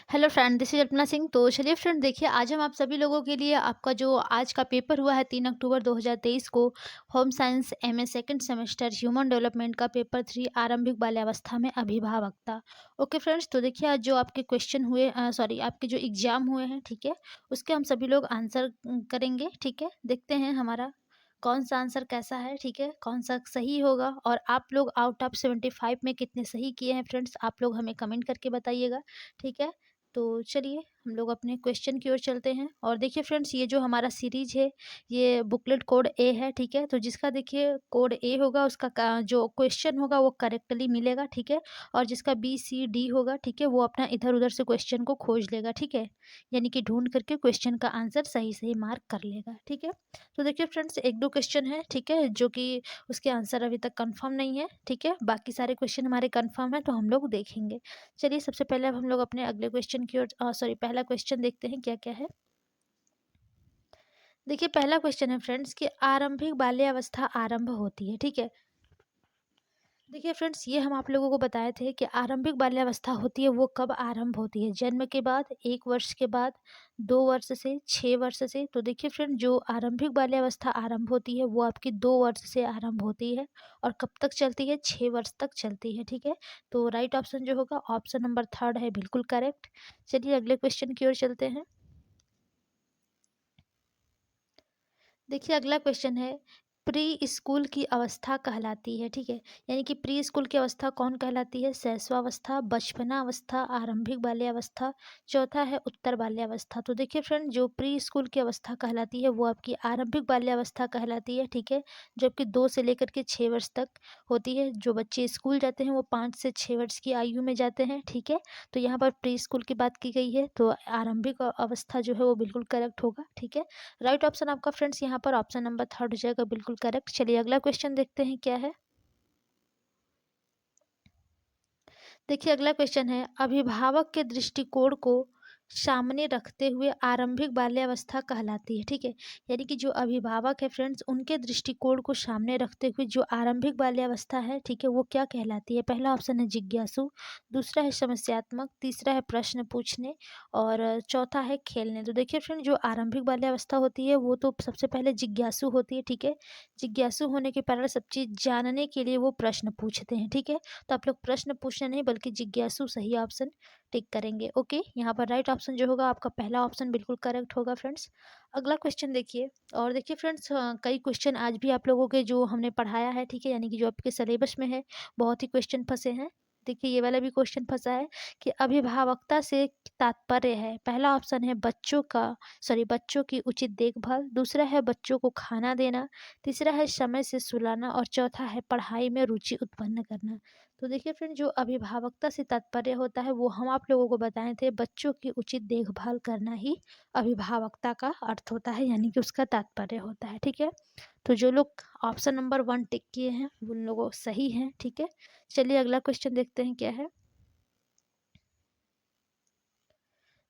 Hello friend, this is Alpana Singh. तो चलिए friend, देखिए आज हम आप सभी लोगों के लिए आपका जो आज का पेपर हुआ है 3 अक्टूबर 2023 को home science MA second semester human development का पेपर 3 आरंभिक बाल्यावस्था में अभिभावकता। ओके फ्रेंड्स, तो देखिए आज जो आपके क्वेश्चन हुए आपके जो एग्जाम हुए हैं, ठीक है, उसके हम सभी लोग आंसर करेंगे। ठीक है, देखते हैं हमारा कौन सा आंसर कैसा है, ठीक है, कौन सा सही होगा और आप लोग आउट ऑफ 75 में कितने सही किए हैं फ्रेंड्स, आप लोग हमें कमेंट करके बताइएगा। ठीक है, तो चलिए हम लोग अपने क्वेश्चन की ओर चलते हैं। और देखिए फ्रेंड्स, ये जो हमारा सीरीज है, ये बुकलेट कोड ए है। ठीक है, तो जिसका देखिए कोड ए होगा उसका जो क्वेश्चन होगा वो करेक्टली मिलेगा। ठीक है, और जिसका बी सी डी होगा, ठीक है, वो अपना इधर उधर से क्वेश्चन को खोज लेगा। ठीक है, यानी कि ढूंढ करके क्वेश्चन का आंसर सही सही मार्क कर लेगा। ठीक है, तो देखिए फ्रेंड्स, एक दो क्वेश्चन है, ठीक है, जो कि उसके आंसर अभी तक कंफर्म नहीं है। ठीक है, बाकी सारे क्वेश्चन हमारे कंफर्म है, तो हम लोग देखेंगे। चलिए सबसे पहले अब हम लोग अपने अगले क्वेश्चन की ओर पहला क्वेश्चन देखते हैं क्या क्या है। देखिए पहला क्वेश्चन है फ्रेंड्स कि आरंभिक बाल्यावस्था आरंभ होती है। ठीक है, देखिए फ्रेंड्स, ये हम आप लोगों को बताए थे कि आरंभिक बाल्यावस्था होती है वो कब आरंभ होती है, जन्म के बाद, 1 वर्ष के बाद, 2 वर्ष से, 6 वर्ष से। तो देखिए फ्रेंड, जो आरंभिक बाल्यावस्था आरंभ होती है वो आपकी 2 वर्ष से आरंभ होती है और कब तक चलती है, 6 वर्ष तक चलती है। ठीक है, तो राइट ऑप्शन जो होगा ऑप्शन नंबर थर्ड है, बिल्कुल करेक्ट। चलिए अगले क्वेश्चन की ओर चलते हैं। देखिए अगला क्वेश्चन है, प्री स्कूल की अवस्था कहलाती है। ठीक है, यानी कि प्री स्कूल की अवस्था कौन कहलाती है, शैशवावस्था, बचपना अवस्था, आरंभिक बाल्यावस्था, चौथा है उत्तर बाल्यावस्था। तो देखिए फ्रेंड, जो प्री स्कूल की अवस्था कहलाती है वो आपकी आरंभिक बाल्यावस्था कहलाती है। ठीक है, जबकि 2 से लेकर के 6 वर्ष तक होती है। जो बच्चे स्कूल जाते हैं वो 5 से 6 वर्ष की आयु में जाते हैं। ठीक है, तो यहाँ पर प्री स्कूल की बात की गई है, तो आरंभिक अवस्था जो है वो बिल्कुल करेक्ट होगा। ठीक है, राइट ऑप्शन आपका फ्रेंड्स यहाँ पर ऑप्शन नंबर थर्ड हो जाएगा, बिल्कुल करेक्ट। चलिए अगला क्वेश्चन देखते हैं क्या है। देखिए अगला क्वेश्चन है, अभिभावक के दृष्टिकोण को सामने रखते हुए आरंभिक बाल्यावस्था कहलाती है। ठीक है, यानी कि जो अभिभावक है फ्रेंड्स, उनके दृष्टिकोण को सामने रखते हुए जो आरंभिक बाल्यावस्था है, ठीक है, वो क्या कहलाती है। पहला ऑप्शन है जिज्ञासु, दूसरा है समस्यात्मक, तीसरा है प्रश्न पूछने और चौथा है खेलने। तो देखिए फ्रेंड, जो आरंभिक बाल्यावस्था होती है वो तो सबसे पहले जिज्ञासु होती है। ठीक है, जिज्ञासु होने के कारण सब चीज़ जानने के लिए वो प्रश्न पूछते हैं। ठीक है, तो आप लोग प्रश्न पूछना नहीं बल्कि जिज्ञासु सही ऑप्शन टिक करेंगे। ओके, यहाँ पर राइट ऑप्शन जो होगा आपका पहला ऑप्शन बिल्कुल करेक्ट होगा फ्रेंड्स। अगला क्वेश्चन देखिए। और देखिए फ्रेंड्स, कई क्वेश्चन आज भी आप लोगों के जो हमने पढ़ाया है, ठीक है, यानी कि जो आपके सिलेबस में है, बहुत ही क्वेश्चन फंसे हैं। देखिए ये वाला भी क्वेश्चन फंसा है कि अभिभावकता से तात्पर्य है। पहला ऑप्शन है बच्चों की उचित देखभाल, दूसरा है बच्चों को खाना देना, तीसरा है समय से सुलाना और चौथा है पढ़ाई में रुचि उत्पन्न करना। तो देखिए फ्रेंड, जो अभिभावकता से तात्पर्य होता है वो हम आप लोगों को बताए थे, बच्चों की उचित देखभाल करना ही अभिभावकता का अर्थ होता है, यानी कि उसका तात्पर्य होता है। ठीक है, तो जो लोग ऑप्शन नंबर वन टिक किए हैं उन लोगों सही हैं। ठीक है, चलिए अगला क्वेश्चन देखते हैं क्या है।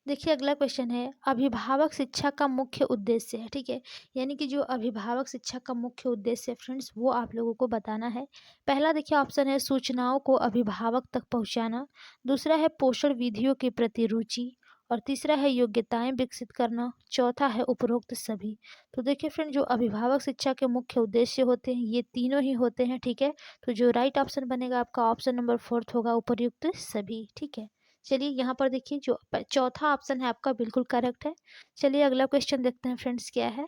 देखिए अगला क्वेश्चन है, अभिभावक शिक्षा का मुख्य उद्देश्य है। ठीक है, यानी कि जो अभिभावक शिक्षा का मुख्य उद्देश्य है फ्रेंड्स, वो आप लोगों को बताना है। पहला देखिए ऑप्शन है सूचनाओं को अभिभावक तक पहुंचाना, दूसरा है पोषण विधियों के प्रति रुचि और तीसरा है योग्यताएं विकसित करना, चौथा है उपरोक्त सभी। तो देखिए फ्रेंड, जो अभिभावक शिक्षा के मुख्य उद्देश्य होते हैं ये तीनों ही होते हैं। ठीक है, तो जो राइट ऑप्शन बनेगा आपका ऑप्शन नंबर फोर्थ होगा, उपयुक्त सभी। ठीक है, चलिए यहाँ पर देखिए जो चौथा ऑप्शन है आपका बिल्कुल करेक्ट है। चलिए अगला क्वेश्चन देखते हैं फ्रेंड्स क्या है।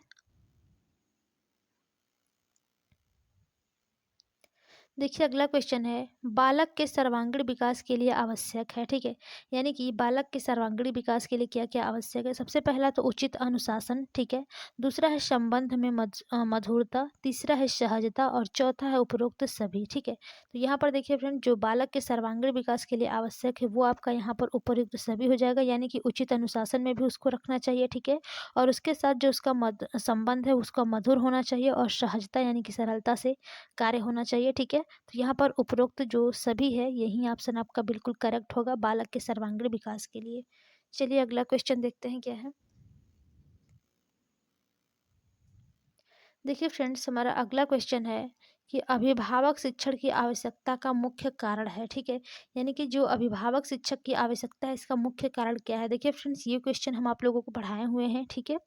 देखिए अगला क्वेश्चन है, बालक के सर्वांगीण विकास के लिए आवश्यक है। ठीक है, यानी कि बालक के सर्वांगीण विकास के लिए क्या क्या आवश्यक है। सबसे पहला तो उचित अनुशासन, ठीक है, दूसरा है संबंध में मधुरता, तीसरा है सहजता और चौथा है उपरोक्त सभी। ठीक है, तो यहाँ पर देखिए फ्रेंड, जो बालक के सर्वांगीण विकास के लिए आवश्यक है वो आपका यहाँ पर उपयुक्त सभी हो जाएगा, यानी कि उचित अनुशासन में भी उसको रखना चाहिए। ठीक है, और उसके साथ जो उसका संबंध है उसका मधुर होना चाहिए और सहजता यानी कि सरलता से कार्य होना चाहिए। ठीक है, तो यहाँ पर उपरोक्त जो सभी है यही ऑप्शन आपका बिल्कुल करेक्ट होगा बालक के सर्वांगीण विकास के लिए। चलिए अगला क्वेश्चन देखते हैं क्या है। देखिए फ्रेंड्स, हमारा अगला क्वेश्चन है कि अभिभावक शिक्षण की आवश्यकता का मुख्य कारण है, ठीक है। यानी कि जो अभिभावक शिक्षक की आवश्यकता है, इसका मुख्य कारण क्या है? देखिए फ्रेंड्स, ये क्वेश्चन हम आप लोगों को पढ़ाए हुए हैं, ठीक है।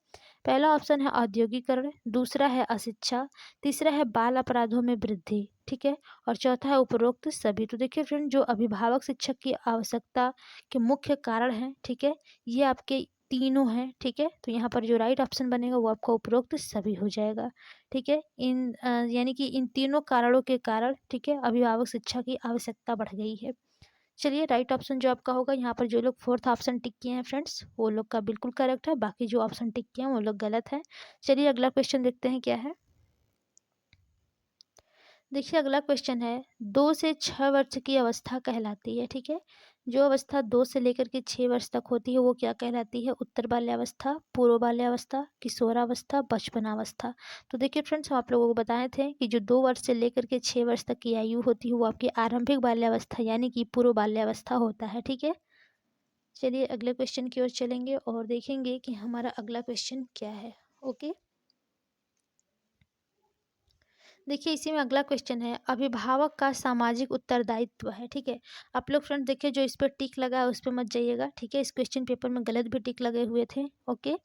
पहला ऑप्शन है औद्योगिकरण, दूसरा है अशिक्षा, तीसरा है बाल अपराधों में वृद्धि, ठीक है, और चौथा है उपरोक्त सभी। तो देखिए फ्रेंड, जो अभिभावक शिक्षक की आवश्यकता के मुख्य कारण हैं, ठीक है, ये आपके तीनों हैं, ठीक है। तो यहाँ पर जो राइट ऑप्शन बनेगा वो आपका उपरोक्त सभी हो जाएगा, ठीक है। यानी कि इन तीनों कारणों के कारण, ठीक है, अभिभावक शिक्षा की आवश्यकता बढ़ गई है। चलिए, राइट ऑप्शन जो आपका होगा, यहाँ पर जो लोग फोर्थ ऑप्शन टिक किए हैं फ्रेंड्स, वो लोग का बिल्कुल करेक्ट है, बाकी जो ऑप्शन टिक किए हैं वो लोग गलत है। चलिए अगला क्वेश्चन देखते हैं क्या है। देखिए अगला क्वेश्चन है, 2 से 6 वर्ष की अवस्था कहलाती है, ठीक है। जो अवस्था 2 से लेकर के 6 वर्ष तक होती है वो क्या कहलाती है? उत्तर बाल्यावस्था, पूर्व बाल्यावस्था, किशोरावस्था, बचपनावस्था। तो देखिए फ्रेंड्स, हम आप लोगों को बताए थे कि जो 2 वर्ष से लेकर के 6 वर्ष तक की आयु होती है वो आपकी आरंभिक बाल्यावस्था यानी कि पूर्व बाल्यावस्था होता है, ठीक है। चलिए अगले क्वेश्चन की ओर चलेंगे और देखेंगे कि हमारा अगला क्वेश्चन क्या है। ओके, देखिए इसी में अगला क्वेश्चन है, अभिभावक का सामाजिक उत्तरदायित्व है, ठीक है। आप लोग फ्रेंड देखिए, जो इस पर टिक लगा है उस पर मत जाइएगा, ठीक है। इस क्वेश्चन पेपर में गलत भी टिक लगे हुए थे। ओके,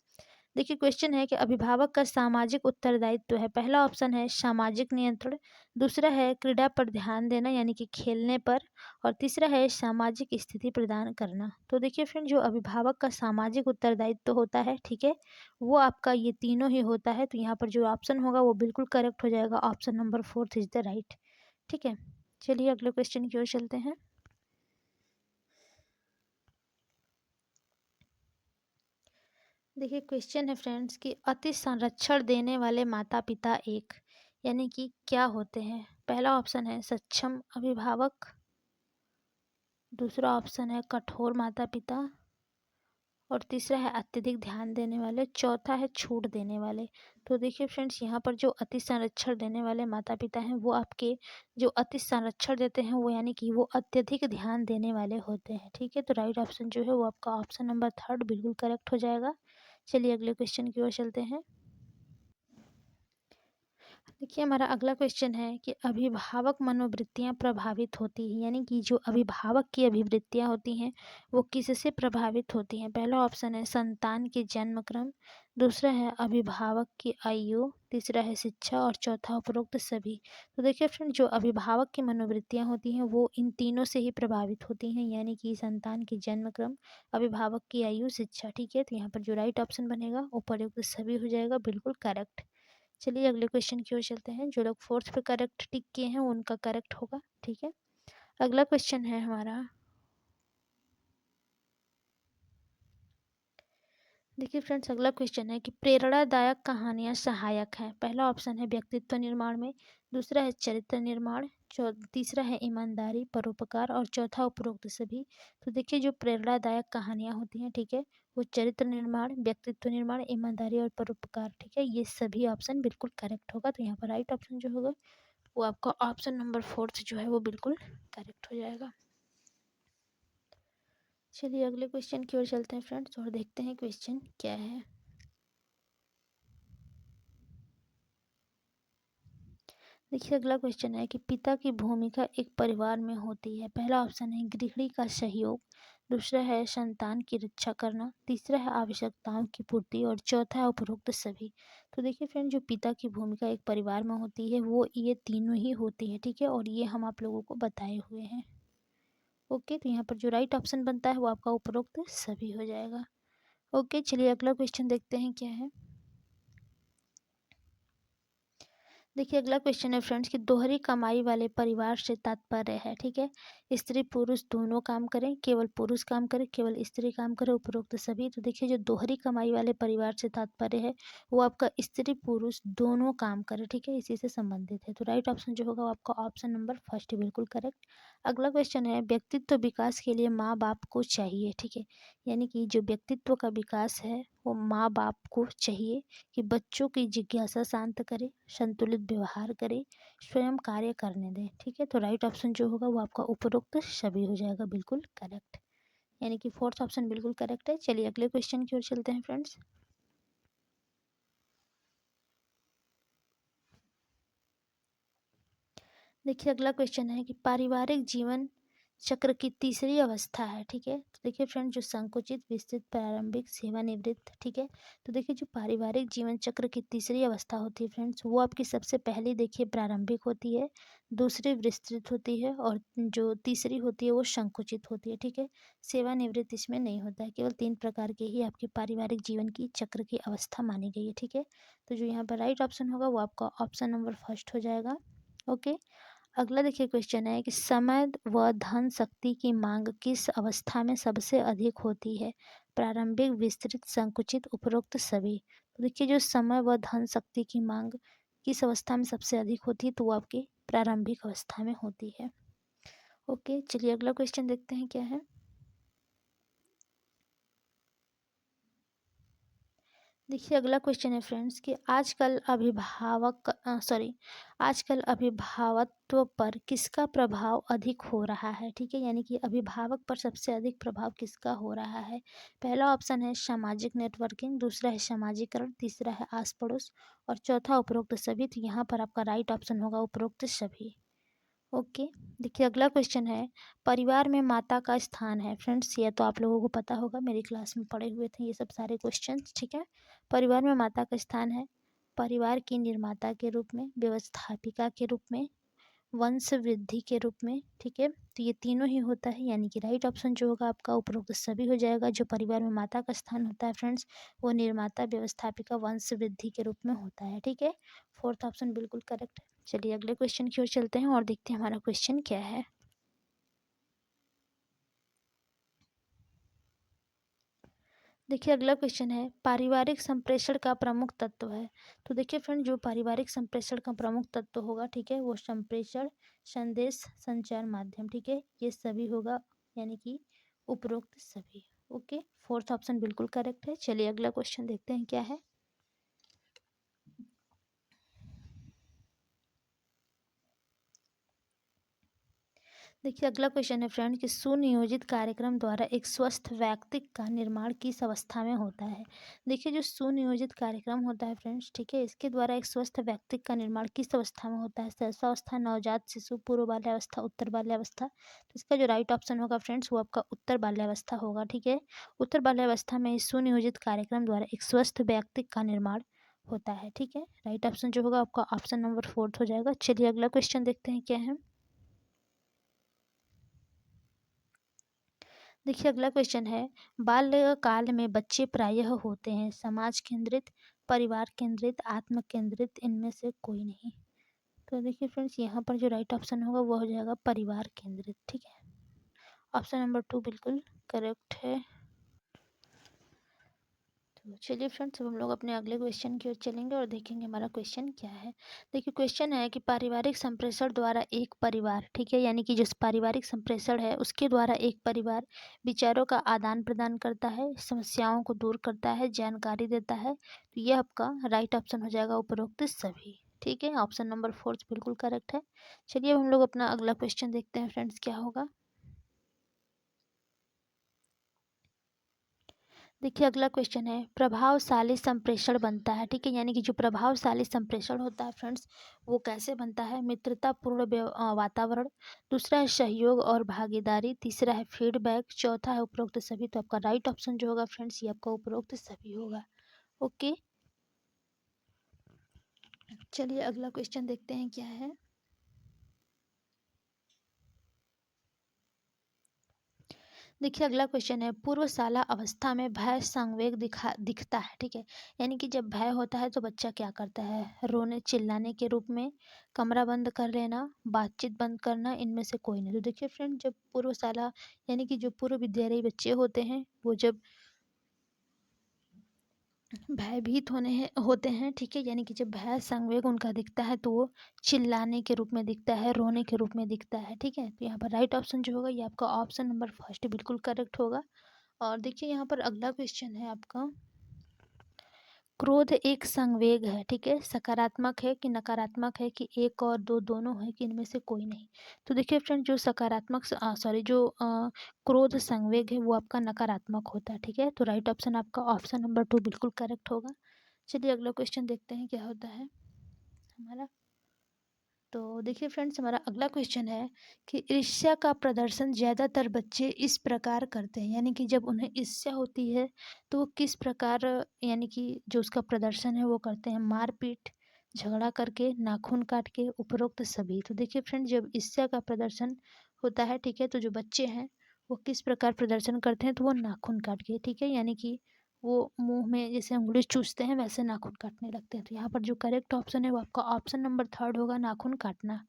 देखिए क्वेश्चन है कि अभिभावक का सामाजिक उत्तरदायित्व है। पहला ऑप्शन है सामाजिक नियंत्रण, दूसरा है क्रीड़ा पर ध्यान देना यानी कि खेलने पर, और तीसरा है सामाजिक स्थिति प्रदान करना। तो देखिए फ्रेंड, जो अभिभावक का सामाजिक उत्तरदायित्व होता है, ठीक है, वो आपका ये तीनों ही होता है। तो यहाँ पर जो ऑप्शन होगा वो बिल्कुल करेक्ट हो जाएगा, option number fourth is the right, ठीक है। चलिए अगले क्वेश्चन की ओर चलते हैं। देखिए क्वेश्चन है फ्रेंड्स कि अति संरक्षण देने वाले माता पिता एक यानी कि क्या होते हैं? पहला ऑप्शन है सक्षम अभिभावक, दूसरा ऑप्शन है कठोर माता पिता, और तीसरा है अत्यधिक ध्यान देने वाले, चौथा है छूट देने वाले। तो देखिए फ्रेंड्स, यहाँ पर जो अति संरक्षण देने वाले माता पिता हैं वो आपके जो अति संरक्षण देते हैं वो यानी कि वो अत्यधिक ध्यान देने वाले होते हैं, ठीक है। तो राइट ऑप्शन जो है वो आपका ऑप्शन नंबर थर्ड बिल्कुल करेक्ट हो जाएगा। चलिए अगले क्वेश्चन की ओर चलते हैं। देखिए हमारा अगला क्वेश्चन है कि अभिभावक मनोवृत्तियां प्रभावित होती हैं यानी कि जो अभिभावक की अभिवृत्तियां होती हैं वो किससे प्रभावित होती हैं? पहला ऑप्शन है संतान के जन्म क्रम, दूसरा है अभिभावक की आयु, तीसरा है शिक्षा, और चौथा उपरोक्त सभी। तो देखिए फ्रेंड, जो अभिभावक की मनोवृत्तियां होती हैं वो इन तीनों से ही प्रभावित होती हैं यानी कि संतान के जन्म क्रम, अभिभावक की आयु, शिक्षा, ठीक है। तो यहाँ पर जो राइट ऑप्शन बनेगा उपरोक्त सभी हो जाएगा, बिल्कुल करेक्ट। चलिए अगले क्वेश्चन की ओर चलते हैं। जो लोग फोर्थ पे करेक्ट टिक किए हैं उनका करेक्ट होगा, ठीक है। अगला क्वेश्चन है हमारा, देखिए फ्रेंड्स अगला क्वेश्चन है कि प्रेरणादायक कहानियां सहायक हैं। पहला ऑप्शन है व्यक्तित्व निर्माण में, दूसरा है चरित्र निर्माण, तीसरा है ईमानदारी, परोपकार, और चौथा उपरोक्त सभी। तो देखिए जो प्रेरणादायक कहानियां होती हैं, ठीक है, वो चरित्र निर्माण, व्यक्तित्व निर्माण, ईमानदारी और परोपकार, ठीक है, ये सभी ऑप्शन बिल्कुल करेक्ट होगा। तो यहाँ पर राइट ऑप्शन जो होगा वो आपका ऑप्शन नंबर फोर्थ जो है वो बिल्कुल करेक्ट हो जाएगा। चलिए अगले क्वेश्चन की ओर चलते हैं फ्रेंड्स और देखते हैं क्वेश्चन क्या है। देखिए अगला क्वेश्चन है कि पिता की भूमिका एक परिवार में होती है। पहला ऑप्शन है गृहिणी का सहयोग, दूसरा है संतान की रक्षा करना, तीसरा है आवश्यकताओं की पूर्ति, और चौथा है उपरोक्त सभी। तो देखिए फ्रेंड, जो पिता की भूमिका एक परिवार में होती है वो ये तीनों ही होती है, ठीक है, और ये हम आप लोगों को बताए हुए हैं। ओके, तो यहाँ पर जो राइट ऑप्शन बनता है वो आपका उपरोक्त सभी हो जाएगा। ओके, चलिए अगला क्वेश्चन देखते हैं क्या है। देखिए अगला क्वेश्चन है फ्रेंड्स कि दोहरी कमाई वाले परिवार से तात्पर्य है, ठीक है, स्त्री पुरुष दोनों काम करें, केवल पुरुष काम करे, केवल स्त्री काम करे, उपरोक्त सभी। तो देखिए जो दोहरी कमाई वाले परिवार से तात्पर्य है वो आपका स्त्री पुरुष दोनों काम करे, ठीक है, इसी से संबंधित है। तो राइट ऑप्शन जो होगा वो आपका ऑप्शन नंबर फर्स्ट बिल्कुल करेक्ट। अगला क्वेश्चन है व्यक्तित्व विकास के लिए माँ बाप को चाहिए, ठीक है, यानी कि जो व्यक्तित्व का विकास है वो माँ बाप को चाहिए कि बच्चों की जिज्ञासा शांत करे, संतुलित व्यवहार करे, स्वयं कार्य करने दें, ठीक है। तो राइट ऑप्शन जो होगा वो आपका उपरोक्त सभी हो जाएगा, बिल्कुल करेक्ट, यानी कि फोर्थ ऑप्शन बिल्कुल करेक्ट है। चलिए अगले क्वेश्चन की ओर चलते हैं फ्रेंड्स। देखिए अगला क्वेश्चन है कि पारिवारिक जीवन चक्र की तीसरी अवस्था है, ठीक है। तो देखिए फ्रेंड, जो संकुचित, विस्तृत, प्रारंभिक, सेवानिवृत्त, ठीक है। तो देखिए जो पारिवारिक जीवन चक्र की तीसरी अवस्था होती है फ्रेंड्स, वो आपकी सबसे पहली देखिए प्रारंभिक होती है, दूसरी विस्तृत होती है, और जो तीसरी होती है वो संकुचित होती है, ठीक है। सेवानिवृत्त इसमें नहीं होता है। केवल 3 प्रकार के ही आपके पारिवारिक जीवन की चक्र की अवस्था मानी गई है, ठीक है। तो जो यहाँ पर राइट ऑप्शन होगा वो आपका ऑप्शन नंबर फर्स्ट हो जाएगा। ओके। अगला देखिए क्वेश्चन है कि समय व धन शक्ति की मांग किस अवस्था में सबसे अधिक होती है? प्रारंभिक, विस्तृत, संकुचित, उपरोक्त सभी। तो देखिए जो समय व धन शक्ति की मांग किस अवस्था में सबसे अधिक होती है, तो वो आपकी प्रारंभिक अवस्था में होती है। ओके, चलिए अगला क्वेश्चन देखते हैं क्या है। देखिए अगला क्वेश्चन है फ्रेंड्स कि आजकल अभिभावत्व पर किसका प्रभाव अधिक हो रहा है, ठीक है। यानी कि अभिभावक पर सबसे अधिक प्रभाव किसका हो रहा है? पहला ऑप्शन है सामाजिक नेटवर्किंग, दूसरा है सामाजिकरण, तीसरा है आस पड़ोस, और चौथा उपरोक्त सभी। तो यहाँ पर आपका राइट ऑप्शन होगा उपरोक्त सभी। ओके। देखिए अगला क्वेश्चन है, परिवार में माता का स्थान है फ्रेंड्स, ये तो आप लोगों को पता होगा, मेरी क्लास में पढ़े हुए थे ये सब सारे क्वेश्चंस, ठीक है। परिवार में माता का स्थान है परिवार की निर्माता के रूप में, व्यवस्थापिका के रूप में, वंश वृद्धि के रूप में, ठीक है। तो ये तीनों ही होता है, यानी कि राइट ऑप्शन जो होगा आपका उपरोक्त सभी हो जाएगा। जो परिवार में माता का स्थान होता है फ्रेंड्स, वो निर्माता, व्यवस्थापिका, वंश वृद्धि के रूप में होता है, ठीक है। फोर्थ ऑप्शन बिल्कुल करेक्ट है। चलिए अगले क्वेश्चन की ओर चलते हैं और देखते हैं हमारा क्वेश्चन क्या है। देखिए अगला क्वेश्चन है, पारिवारिक संप्रेषण का प्रमुख तत्व है। तो देखिए फ्रेंड, जो पारिवारिक संप्रेषण का प्रमुख तत्व होगा, ठीक है, वो संप्रेषण, संदेश, संचार माध्यम, ठीक है, ये सभी होगा, यानी कि उपरोक्त सभी। ओके, फोर्थ ऑप्शन बिल्कुल करेक्ट है। चलिए अगला क्वेश्चन देखते हैं क्या है। देखिए अगला क्वेश्चन है फ्रेंड कि सुनियोजित कार्यक्रम द्वारा एक स्वस्थ व्यक्ति का निर्माण किस अवस्था में होता है? देखिए जो सुनियोजित कार्यक्रम होता है फ्रेंड्स, ठीक है, इसके द्वारा एक स्वस्थ व्यक्ति का निर्माण किस अवस्था में होता है? सहसावस्था, नवजात शिशु, पूर्व बाल्यावस्था, उत्तर बाल्यावस्था। तो इसका जो राइट ऑप्शन होगा फ्रेंड्स, वो आपका उत्तर बाल्यावस्था होगा, ठीक है। उत्तर बाल्यावस्था में इस सुनियोजित कार्यक्रम द्वारा एक स्वस्थ व्यक्ति का निर्माण होता है, ठीक है। राइट ऑप्शन जो होगा आपका ऑप्शन नंबर फोर्थ हो जाएगा। चलिए अगला क्वेश्चन देखते हैं क्या है। देखिए अगला क्वेश्चन है, बाल्यकाल में बच्चे प्रायः होते हैं समाज केंद्रित, परिवार केंद्रित, आत्म केंद्रित, इनमें से कोई नहीं। तो देखिए फ्रेंड्स, यहाँ पर जो राइट ऑप्शन होगा वो हो जाएगा परिवार केंद्रित, ठीक है। ऑप्शन नंबर 2 बिल्कुल करेक्ट है। तो चलिए फ्रेंड्स, अब हम लोग अपने अगले क्वेश्चन की ओर चलेंगे और देखेंगे हमारा क्वेश्चन क्या है। देखिए क्वेश्चन है कि पारिवारिक संप्रेषण द्वारा एक परिवार, ठीक है, यानी कि जो पारिवारिक संप्रेषण है उसके द्वारा एक परिवार विचारों का आदान प्रदान करता है, समस्याओं को दूर करता है, जानकारी देता है। तो ये आपका राइट ऑप्शन हो जाएगा उपरोक्त सभी, ठीक है। ऑप्शन नंबर फोर्थ बिल्कुल करेक्ट है। चलिए अब हम लोग अपना अगला क्वेश्चन देखते हैं फ्रेंड्स क्या होगा। देखिए अगला क्वेश्चन है, प्रभावशाली संप्रेषण बनता है, ठीक है, यानी कि जो प्रभावशाली संप्रेषण होता है फ्रेंड्स, वो कैसे बनता है? मित्रतापूर्ण वातावरण, दूसरा है सहयोग और भागीदारी, तीसरा है फीडबैक, चौथा है उपरोक्त सभी। तो आपका राइट ऑप्शन जो होगा फ्रेंड्स, ये आपका उपरोक्त सभी होगा। ओके, चलिए अगला क्वेश्चन देखते हैं क्या है। देखिए अगला क्वेश्चन है, पूर्वशाला अवस्था में भय संवेग दिखता है, ठीक है, यानी कि जब भय होता है तो बच्चा क्या करता है? रोने चिल्लाने के रूप में, कमरा बंद कर लेना, बातचीत बंद करना, इनमें से कोई नहीं। तो देखिए फ्रेंड, जब पूर्वशाला यानी कि जो पूर्व विद्यालयी बच्चे होते हैं, वो जब भयभीत होते हैं, ठीक है, यानी कि जब भय संवेग उनका दिखता है तो वो चिल्लाने के रूप में दिखता है, रोने के रूप में दिखता है, ठीक है। तो यहाँ पर राइट ऑप्शन जो होगा ये आपका ऑप्शन नंबर फर्स्ट बिल्कुल करेक्ट होगा। और देखिए यहाँ पर अगला क्वेश्चन है आपका, क्रोध एक संवेग है, ठीक है, सकारात्मक है कि नकारात्मक है कि एक और दो दोनों है कि इनमें से कोई नहीं। तो देखिए फ्रेंड, जो क्रोध संवेग है वो आपका नकारात्मक होता है, ठीक है। तो राइट ऑप्शन आपका ऑप्शन नंबर 2 बिल्कुल करेक्ट होगा। चलिए अगला क्वेश्चन देखते हैं क्या होता है हमारा। तो देखिए फ्रेंड्स, हमारा अगला क्वेश्चन है कि ईर्ष्या का प्रदर्शन ज़्यादातर बच्चे इस प्रकार करते हैं, यानी कि जब उन्हें ईर्ष्या होती है तो वो किस प्रकार, यानी कि जो उसका प्रदर्शन है वो करते हैं, मारपीट, झगड़ा करके, नाखून काट के, उपरोक्त सभी। तो देखिए फ्रेंड्स, जब ईर्ष्या का प्रदर्शन होता है, ठीक है, तो जो बच्चे हैं वो किस प्रकार प्रदर्शन करते हैं, तो वो नाखून काट के, ठीक है, यानी कि वो मुंह में जैसे अंगुली चूसते हैं वैसे नाखून काटने लगते हैं। तो यहाँ पर जो करेक्ट ऑप्शन है वो आपका ऑप्शन नंबर थर्ड होगा, नाखून काटना।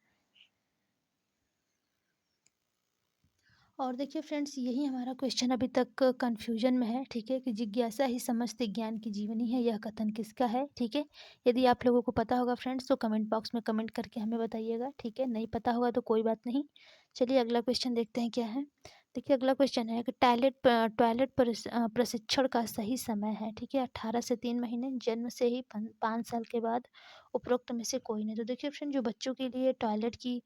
और देखिए फ्रेंड्स, यही हमारा क्वेश्चन अभी तक कन्फ्यूजन में है, ठीक है, कि जिज्ञासा ही समस्त ज्ञान की जीवनी है, यह कथन किसका है, ठीक है। यदि आप लोगों को पता होगा फ्रेंड्स तो कमेंट बॉक्स में कमेंट करके हमें बताइएगा, ठीक है, नहीं पता होगा तो कोई बात नहीं। चलिए अगला क्वेश्चन देखते हैं क्या है। देखिए अगला क्वेश्चन है कि टॉयलेट प्रशिक्षण का सही समय है, ठीक है, 18 से 3 महीने, जन्म से ही 5 साल के बाद, उपरोक्त में से कोई नहीं। तो देखिए फ्रेंड, जो बच्चों के लिए टॉयलेट की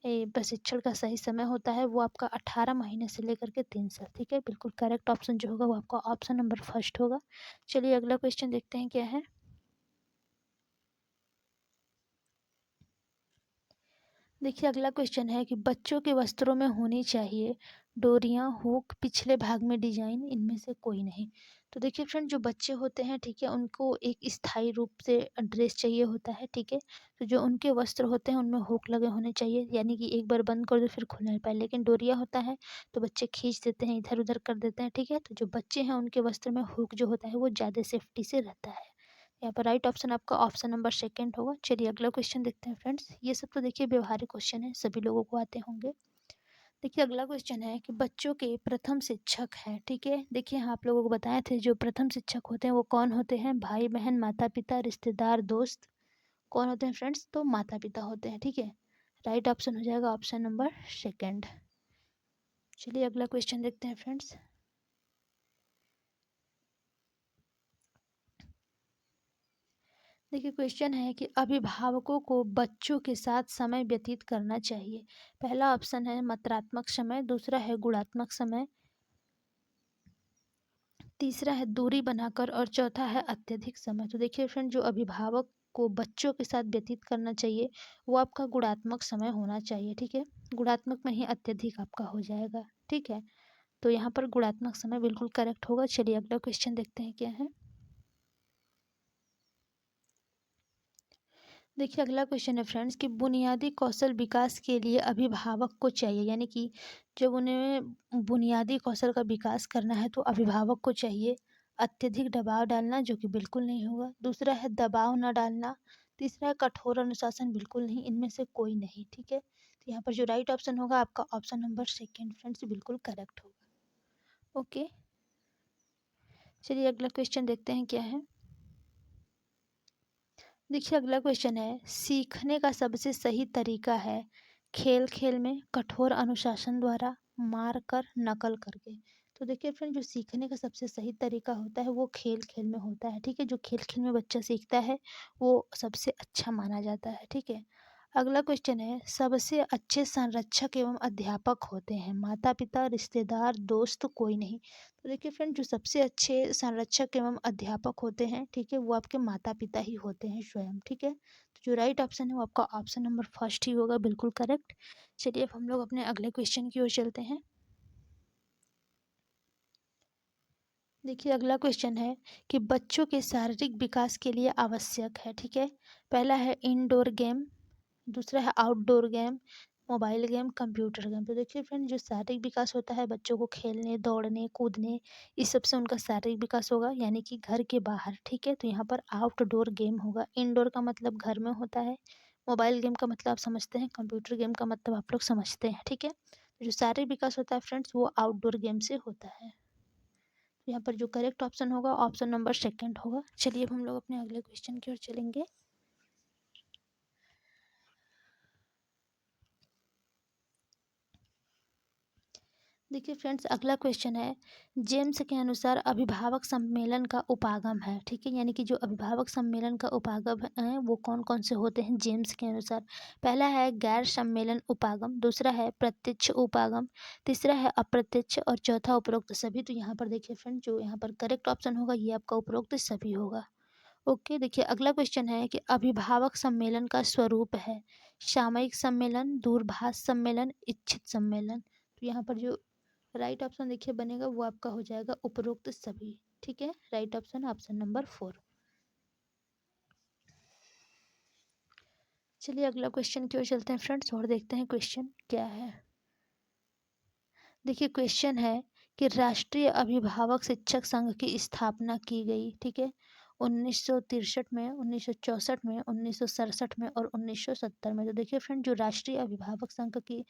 प्रशिक्षण का सही समय होता है वो आपका 18 महीने से लेकर के 3 साल, ठीक है, बिल्कुल करेक्ट ऑप्शन जो होगा वो आपका ऑप्शन नंबर फर्स्ट होगा। चलिए अगला क्वेश्चन देखते हैं क्या है। देखिए अगला क्वेश्चन है कि बच्चों के वस्त्रों में होनी चाहिए डोरियां, हुक, पिछले भाग में डिजाइन, इनमें से कोई नहीं। तो देखिए फ्रेंड, जो बच्चे होते हैं, ठीक है, उनको एक स्थायी रूप से ड्रेस चाहिए होता है, ठीक है। तो जो उनके वस्त्र होते हैं उनमें हुक लगे होने चाहिए, यानी कि एक बार बंद कर दो फिर खुल नहीं पाए। लेकिन डोरिया होता है तो बच्चे खींच देते हैं, इधर उधर कर देते हैं, ठीक है। तो जो बच्चे हैं उनके वस्त्र में हुक जो होता है वो ज़्यादा सेफ्टी से रहता है। यहाँ पर राइट ऑप्शन आपका ऑप्शन नंबर सेकंड होगा। चलिए अगला क्वेश्चन देखते हैं फ्रेंड्स, ये सब तो देखिए व्यवहारिक क्वेश्चन है, सभी लोगों को आते होंगे। देखिए अगला क्वेश्चन है कि बच्चों के प्रथम शिक्षक है, ठीक है। देखिए हाँ, आप लोगों को बताए थे जो प्रथम शिक्षक होते हैं वो कौन होते हैं, भाई बहन, माता पिता, रिश्तेदार, दोस्त, कौन होते हैं फ्रेंड्स, तो माता पिता होते हैं, ठीक है। राइट ऑप्शन हो जाएगा ऑप्शन नंबर सेकंड। चलिए अगला क्वेश्चन देखते हैं फ्रेंड्स। देखिए क्वेश्चन है कि अभिभावकों को बच्चों के साथ समय व्यतीत करना चाहिए। पहला ऑप्शन है मात्रात्मक समय, दूसरा है गुणात्मक समय, तीसरा है दूरी बनाकर और चौथा है अत्यधिक समय। तो देखिए फ्रेंड, जो अभिभावक को बच्चों के साथ व्यतीत करना चाहिए वो आपका गुणात्मक समय होना चाहिए, ठीक है। गुणात्मक में ही अत्यधिक आपका हो जाएगा, ठीक है। तो यहाँ पर गुणात्मक समय बिल्कुल करेक्ट होगा। चलिए अगला क्वेश्चन देखते हैं क्या है। देखिए अगला क्वेश्चन है फ्रेंड्स कि बुनियादी कौशल विकास के लिए अभिभावक को चाहिए, यानी कि जब उन्हें बुनियादी कौशल का विकास करना है तो अभिभावक को चाहिए अत्यधिक दबाव डालना, जो कि बिल्कुल नहीं होगा, दूसरा है दबाव न डालना, तीसरा है कठोर अनुशासन, बिल्कुल नहीं, इनमें से कोई नहीं, ठीक है। तो यहाँ पर जो राइट ऑप्शन होगा आपका ऑप्शन नंबर सेकेंड फ्रेंड्स बिल्कुल करेक्ट होगा। ओके, चलिए अगला क्वेश्चन देखते हैं क्या है। देखिए अगला क्वेश्चन है, सीखने का सबसे सही तरीका है खेल खेल में, कठोर अनुशासन द्वारा, मार कर, नकल करके। तो देखिए फ्रेंड, जो सीखने का सबसे सही तरीका होता है वो खेल खेल में होता है, ठीक है। जो खेल खेल में बच्चा सीखता है वो सबसे अच्छा माना जाता है, ठीक है। अगला क्वेश्चन है, सबसे अच्छे संरक्षक एवं अध्यापक होते हैं माता पिता, रिश्तेदार, दोस्त, कोई नहीं। तो देखिए फ्रेंड, जो सबसे अच्छे संरक्षक एवं अध्यापक होते हैं, ठीक है, वो आपके माता पिता ही होते हैं स्वयं, ठीक है। तो जो राइट ऑप्शन है वो आपका ऑप्शन नंबर फर्स्ट ही होगा, बिल्कुल करेक्ट। चलिए अब हम लोग अपने अगले क्वेश्चन की ओर चलते हैं। देखिए अगला क्वेश्चन है कि बच्चों के शारीरिक विकास के लिए आवश्यक है, ठीक है। पहला है इंडोर गेम, दूसरा है outdoor game, mobile game, computer game. तो देखिए फ्रेंड, जो शारीरिक विकास होता है बच्चों को खेलने, दौड़ने, कूदने, इस सब से उनका शारीरिक विकास होगा, यानी कि घर के बाहर, ठीक है। तो यहाँ पर आउटडोर गेम होगा। इंडोर का मतलब घर में होता है, मोबाइल गेम का मतलब आप समझते हैं, कंप्यूटर गेम का मतलब आप लोग समझते हैं, ठीक है। तो जो शारीरिक विकास होता है फ्रेंड्स वो आउटडोर गेम से होता है। तो यहाँ पर जो करेक्ट ऑप्शन होगा ऑप्शन नंबर सेकंड होगा। चलिए अब हम लोग अपने अगले क्वेश्चन की ओर चलेंगे। देखिए फ्रेंड्स, अगला क्वेश्चन है, जेम्स के अनुसार अभिभावक सम्मेलन का उपागम है, ठीक है, यानी कि जो अभिभावक सम्मेलन का उपागम है वो कौन कौन से होते हैं जेम्स के अनुसार। पहला है गैर सम्मेलन उपागम, दूसरा है प्रत्यक्ष उपागम, तीसरा है अप्रत्यक्ष और चौथा उपरोक्त सभी। तो यहाँ पर देखिए फ्रेंड, जो यहाँ पर करेक्ट ऑप्शन होगा ये आपका उपरोक्त सभी होगा। ओके, देखिए अगला क्वेश्चन है कि अभिभावक सम्मेलन का स्वरूप है सामयिक सम्मेलन, दूरभाष सम्मेलन, इच्छित सम्मेलन। तो यहाँ पर जो राइट ऑप्शन देखिए बनेगा वो आपका हो जाएगा उपरोक्त सभी। ठीक है, राइट ऑप्शन ऑप्शन नंबर 4। चलिए अगला क्वेश्चन की ओर चलते हैं फ्रेंड्स और देखते हैं क्वेश्चन क्या है। देखिए क्वेश्चन है कि राष्ट्रीय अभिभावक शिक्षक संघ की स्थापना की गई, ठीक है, 1963 में, 1964 में, 1967 में और 1970 में। तो देखिए फ्रेंड, जो राष्ट्रीय अभिभावक संघ की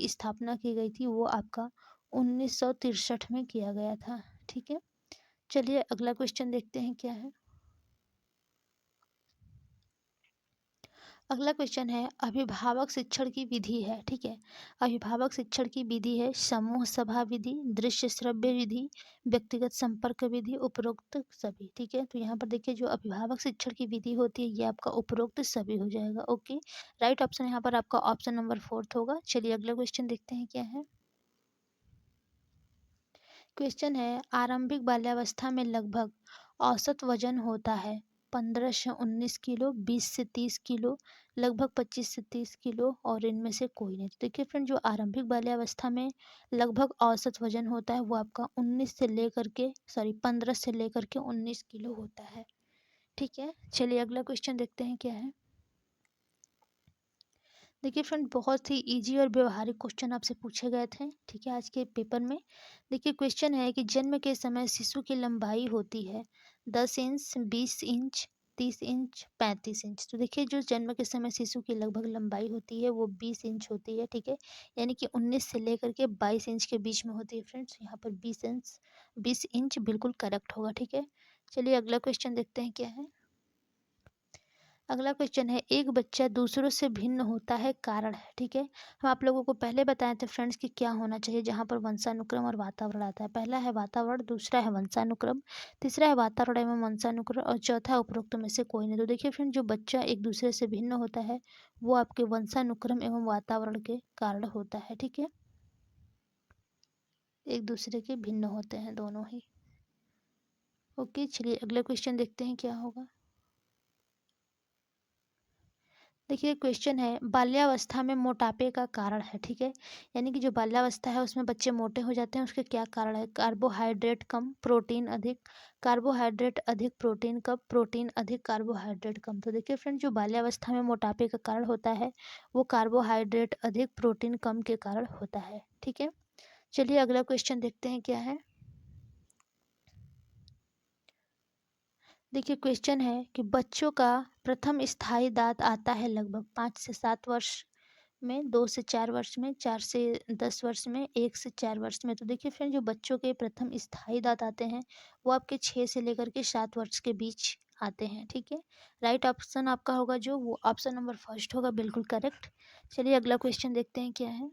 स्थापना की गई थी वो आपका 1963 में किया गया था। ठीक है, चलिए अगला क्वेश्चन देखते हैं क्या है। अगला क्वेश्चन है अभिभावक शिक्षण की विधि है, ठीक है, अभिभावक शिक्षण की विधि है समूह सभा विधि, दृश्य श्रव्य विधि, व्यक्तिगत संपर्क विधि, उपरोक्त सभी। ठीक है, तो यहाँ पर देखिए जो अभिभावक शिक्षण की विधि होती है ये आपका उपरोक्त सभी हो जाएगा। ओके, राइट ऑप्शन यहाँ पर आपका ऑप्शन नंबर 4 होगा। चलिए अगला क्वेश्चन देखते हैं क्या है। क्वेश्चन है आरंभिक बाल्यावस्था में लगभग औसत वजन होता है 15 से 19 किलो, 20 से 30 किलो, लगभग 25 से 30 किलो और इनमें से कोई नहीं। तो देखिए फ्रेंड, जो आरंभिक बाल्यावस्था में लगभग औसत वजन होता है वो आपका 15 से लेकर के 19 किलो होता है। ठीक है, चलिए अगला क्वेश्चन देखते हैं क्या है। देखिए फ्रेंड, बहुत ही इजी और व्यवहारिक क्वेश्चन आपसे पूछे गए थे, ठीक है, आज के पेपर में। देखिए क्वेश्चन है कि जन्म के समय शिशु की लंबाई होती है 10 इंच, 20 इंच, 30 इंच, 35 इंच। तो देखिए जो जन्म के समय शिशु की लगभग लंबाई होती है वो 20 इंच होती है। ठीक है, यानी कि 19 से लेकर के 22 इंच के बीच में होती है फ्रेंड्स। यहाँ पर 20 इंच बिल्कुल करेक्ट होगा। ठीक है, चलिए अगला क्वेश्चन देखते हैं क्या है। अगला क्वेश्चन है एक बच्चा दूसरों से भिन्न होता है कारण है, ठीक है। हम आप लोगों को पहले बताए थे फ्रेंड्स कि क्या होना चाहिए जहाँ पर वंशानुक्रम और वातावरण आता है। पहला है वातावरण, दूसरा है वंशानुक्रम, तीसरा है वातावरण एवं वंशानुक्रम और चौथा है उपरोक्त में से कोई नहीं। तो देखिए फ्रेंड, जो बच्चा एक दूसरे से भिन्न होता है वो आपके वंशानुक्रम एवं वातावरण के कारण होता है। ठीक है, एक दूसरे के भिन्न होते हैं दोनों ही। ओके, चलिए अगला क्वेश्चन देखते हैं क्या होगा। देखिए क्वेश्चन है बाल्यावस्था में मोटापे का कारण है, ठीक है, यानी कि जो बाल्यावस्था है उसमें बच्चे मोटे हो जाते हैं, उसके क्या कारण है। कार्बोहाइड्रेट कम, प्रोटीन अधिक, कार्बोहाइड्रेट अधिक, प्रोटीन कम, प्रोटीन अधिक, कार्बोहाइड्रेट कम। तो देखिए फ्रेंड, जो बाल्यावस्था में मोटापे का कारण होता है वो कार्बोहाइड्रेट अधिक, प्रोटीन कम के कारण होता है। ठीक है, चलिए अगला क्वेश्चन देखते हैं क्या है। देखिए क्वेश्चन है कि बच्चों का प्रथम स्थायी दांत आता है लगभग 5 से 7 वर्ष में, 2 से 4 वर्ष में, 4 से 10 वर्ष में, 1 से 4 वर्ष में। तो देखिए फ्रेंड, जो बच्चों के प्रथम स्थायी दांत आते हैं वो आपके 6 से लेकर के 7 वर्ष के बीच आते हैं। ठीक है, राइट ऑप्शन आपका होगा जो वो ऑप्शन नंबर फर्स्ट होगा, बिल्कुल करेक्ट। चलिए अगला क्वेश्चन देखते हैं क्या है।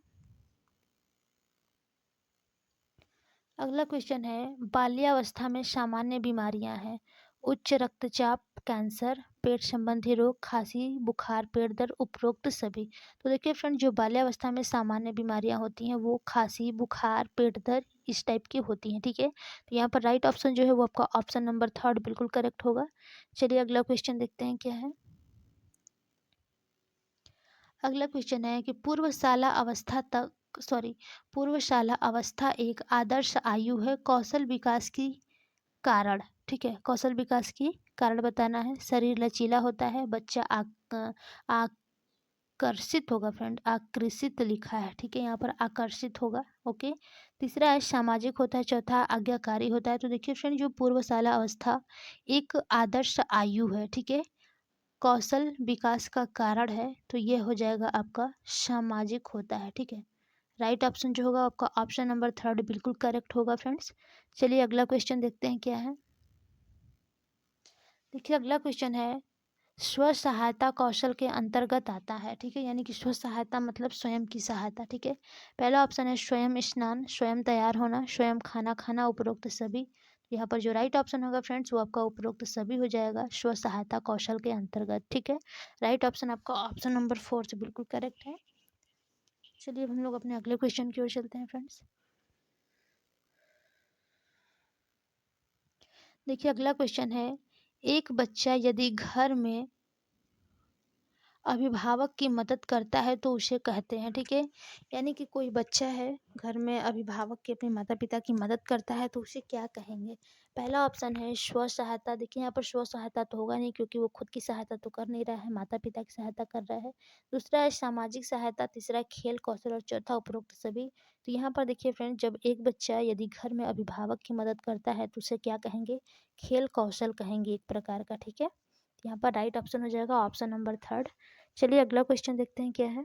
अगला क्वेश्चन है बाल्यावस्था में सामान्य बीमारियां हैं उच्च रक्तचाप, कैंसर, पेट संबंधी रोग, खांसी, बुखार, पेट दर्द, उपरोक्त सभी। तो देखिए फ्रेंड, जो बाल्यावस्था में सामान्य बीमारियां होती हैं वो खांसी, बुखार, पेट दर्द इस टाइप की होती हैं। ठीक है, तो यहाँ पर राइट ऑप्शन जो है वो आपका ऑप्शन नंबर 3 बिल्कुल करेक्ट होगा। चलिए अगला क्वेश्चन देखते हैं क्या है। अगला क्वेश्चन है कि पूर्व शाला अवस्था एक आदर्श आयु है कौशल विकास की कारण। ठीक है, कौशल विकास की कारण बताना है। शरीर लचीला होता है, बच्चा आकर्षित होगा फ्रेंड, आकर्षित लिखा है, ठीक है, यहाँ पर आकर्षित होगा। ओके, तीसरा है सामाजिक होता है, चौथा आज्ञाकारी होता है। तो देखिए फ्रेंड, जो पूर्वशाला अवस्था एक आदर्श आयु है, ठीक है, कौशल विकास का कारण है, तो ये हो जाएगा आपका सामाजिक होता है। ठीक है, राइट ऑप्शन जो होगा आपका ऑप्शन नंबर 3 बिल्कुल करेक्ट होगा फ्रेंड्स। चलिए अगला क्वेश्चन देखते हैं क्या है। देखिए अगला क्वेश्चन है स्व सहायता कौशल के अंतर्गत आता है, ठीक है, यानी कि स्व सहायता मतलब स्वयं की सहायता। ठीक है, पहला ऑप्शन है स्वयं स्नान, स्वयं तैयार होना, स्वयं खाना खाना, उपरोक्त सभी। यहाँ पर जो राइट ऑप्शन होगा फ्रेंड्स वो आपका उपरोक्त सभी हो जाएगा स्व सहायता कौशल के अंतर्गत। ठीक है, राइट ऑप्शन आपका ऑप्शन नंबर 4 से बिल्कुल करेक्ट है। चलिए अब हम लोग अपने अगले क्वेश्चन की ओर चलते हैं फ्रेंड्स। देखिए अगला क्वेश्चन है एक बच्चा यदि घर में अभिभावक की मदद करता है तो उसे कहते हैं, ठीक है। यानी कि कोई बच्चा है घर में अभिभावक के अपने माता पिता की मदद करता है तो उसे क्या कहेंगे। पहला ऑप्शन है स्व सहायता। देखिए यहाँ पर स्व सहायता तो होगा नहीं क्योंकि वो खुद की सहायता तो कर नहीं रहा है, माता पिता की सहायता कर रहा है। दूसरा है सामाजिक सहायता, तीसरा है खेल कौशल और चौथा उपरोक्त सभी। तो यहाँ पर देखिए फ्रेंड, जब एक बच्चा यदि घर में अभिभावक की मदद करता है तो उसे क्या कहेंगे, खेल कौशल कहेंगे एक प्रकार का, ठीक है। यहाँ पर राइट ऑप्शन हो जाएगा ऑप्शन नंबर थर्ड। चलिए अगला क्वेश्चन देखते हैं क्या है।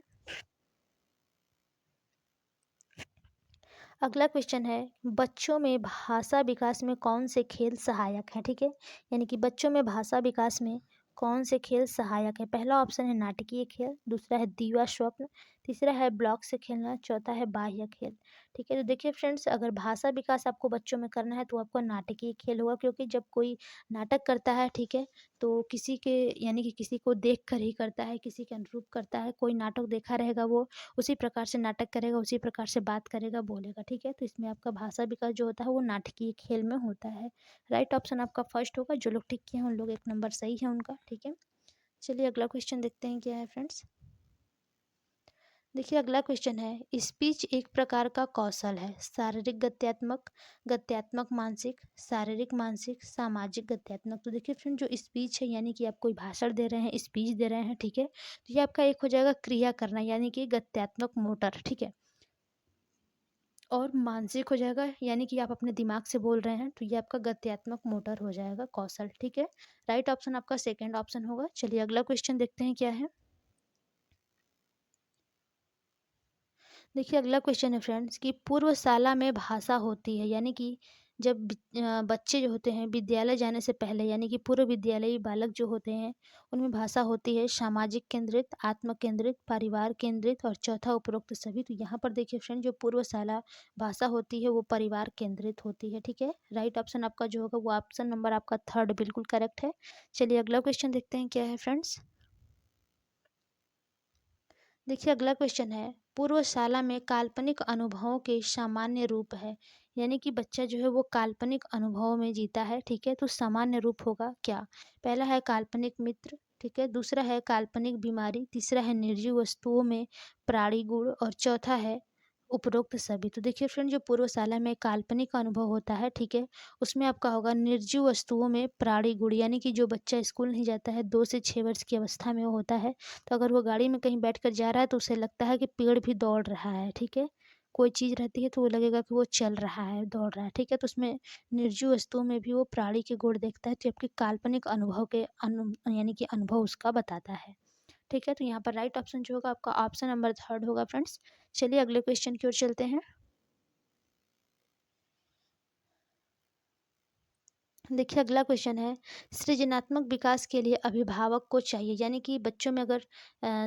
अगला क्वेश्चन है बच्चों में भाषा विकास में कौन से खेल सहायक हैं, ठीक है। यानी कि बच्चों में भाषा विकास में कौन से खेल सहायक है। पहला ऑप्शन है नाटकीय खेल, दूसरा है दीवा स्वप्न, तीसरा है ब्लॉक से खेलना, चौथा है बाह्य खेल, ठीक है। तो देखिए फ्रेंड्स, अगर भाषा विकास आपको बच्चों में करना है तो आपको नाटकीय खेल होगा, क्योंकि जब कोई नाटक करता है, ठीक है, तो किसी के यानी कि किसी को देख कर ही करता है, किसी के अनुरूप करता है। कोई नाटक देखा रहेगा वो उसी प्रकार से नाटक करेगा, उसी प्रकार से बात करेगा, बोलेगा, ठीक है। तो इसमें आपका भाषा विकास जो होता है वो नाटकीय खेल में होता है। राइट ऑप्शन आपका फर्स्ट होगा। जो लोग टिक किए हैं उन लोग एक नंबर सही है उनका, ठीक है। चलिए अगला क्वेश्चन देखते हैं क्या है फ्रेंड्स। देखिए अगला क्वेश्चन है स्पीच एक प्रकार का कौशल है, शारीरिक गत्यात्मक, गत्यात्मक मानसिक, शारीरिक मानसिक, सामाजिक गत्यात्मक। तो देखिए फ्रेंड, जो स्पीच है यानी कि आप कोई भाषण दे रहे हैं, स्पीच दे रहे हैं, ठीक है, तो ये आपका एक हो जाएगा क्रिया करना यानी कि गत्यात्मक मोटर, ठीक है। और मानसिक हो जाएगा यानी कि आप अपने दिमाग से बोल रहे हैं तो ये आपका गत्यात्मक मोटर हो जाएगा कौशल, ठीक है। राइट ऑप्शन आपका सेकंड ऑप्शन होगा। चलिए अगला क्वेश्चन देखते हैं क्या है। देखिए अगला क्वेश्चन है फ्रेंड्स कि पूर्वशाला में भाषा होती है, यानी कि जब बच्चे जो होते हैं विद्यालय जाने से पहले यानी कि पूर्व विद्यालयी बालक जो होते हैं उनमें भाषा होती है सामाजिक केंद्रित, आत्म केंद्रित, परिवार केंद्रित और चौथा उपरोक्त सभी। तो यहाँ पर देखिए फ्रेंड, जो पूर्वशाला भाषा होती है वो परिवार केंद्रित होती है, ठीक है। राइट ऑप्शन आपका जो होगा वो ऑप्शन नंबर आपका थर्ड बिल्कुल करेक्ट है। चलिए अगला क्वेश्चन देखते हैं क्या है फ्रेंड्स। देखिए अगला क्वेश्चन है पूर्वशाला में काल्पनिक अनुभवों के सामान्य रूप है, यानी कि बच्चा जो है वो काल्पनिक अनुभवों में जीता है, ठीक है। तो सामान्य रूप होगा क्या। पहला है काल्पनिक मित्र, ठीक है, दूसरा है काल्पनिक बीमारी, तीसरा है निर्जीव वस्तुओं में प्राणी गुण और चौथा है उपरोक्त सभी। तो देखिए फ्रेंड, जो पूर्वशाला में काल्पनिक अनुभव होता है, ठीक है, उसमें आपका होगा निर्जीव वस्तुओं में प्राणी गुण, यानी कि जो बच्चा स्कूल नहीं जाता है 2 से 6 वर्ष की अवस्था में वो होता है, तो अगर वो गाड़ी में कहीं बैठकर जा रहा है तो उसे लगता है कि पेड़ भी दौड़ रहा है, ठीक है। कोई चीज़ रहती है तो वो लगेगा कि वो चल रहा है, दौड़ रहा है, ठीक है। तो उसमें निर्जीव वस्तुओं में भी वो प्राणी के गुण देखता है, तो आपके काल्पनिक अनुभव के यानी कि अनुभव उसका बताता है, ठीक है। तो यहाँ पर राइट ऑप्शन जो होगा आपका ऑप्शन नंबर थर्ड होगा फ्रेंड्स। चलिए अगले क्वेश्चन की ओर चलते हैं। देखिए अगला क्वेश्चन है सृजनात्मक विकास के लिए अभिभावक को चाहिए, यानी कि बच्चों में अगर